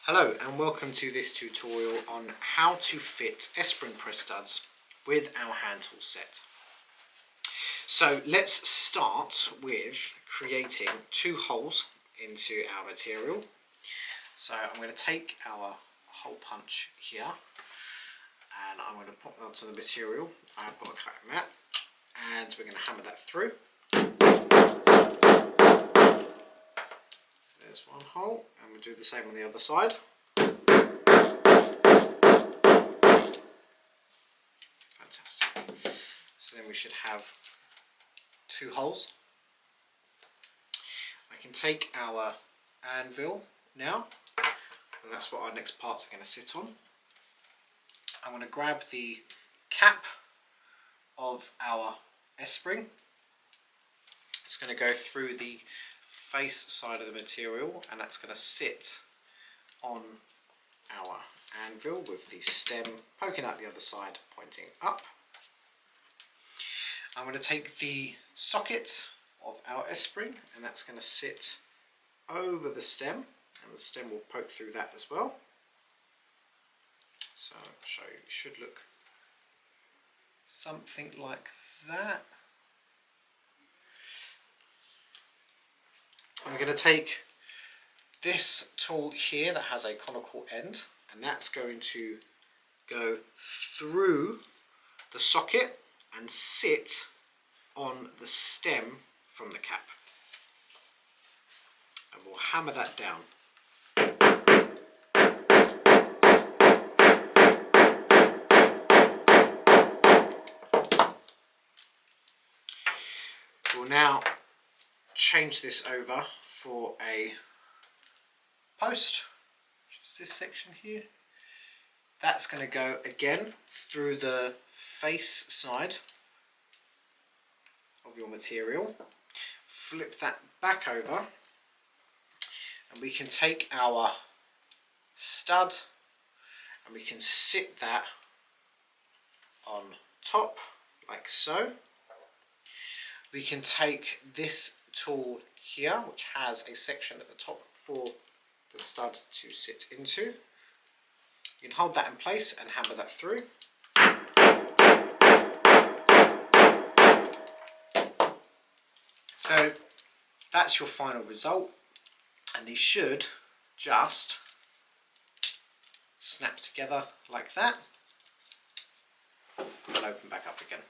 Hello and welcome to this tutorial on how to fit S-spring press studs with our hand tool set. So let's start with creating two holes into our material. So I'm going to take our hole punch here and I'm going to pop that onto the material. I've got a cutting mat and we're going to hammer that through. There's one hole, and we'll do the same on the other side. Fantastic. So then we should have two holes. I can take our anvil now, and that's what our next parts are going to sit on. I'm going to grab the cap of our S-spring. It's going to go through the face side of the material, and that's going to sit on our anvil with the stem poking out the other side, pointing up. I'm going to take the socket of our S-spring, and that's going to sit over the stem, and the stem will poke through that as well. So I'll show you, it should look something like that. I'm going to take this tool here that has a conical end, and that's going to go through the socket and sit on the stem from the cap. And we'll hammer that down. So we'll now change this over for a post, which is this section here. That's going to go again through the face side of your material. Flip that back over, and we can take our stud and we can sit that on top like so. We can take this tool here, which has a section at the top for the stud to sit into. You can hold that in place and hammer that through. So that's your final result, and these should just snap together like that and open back up again.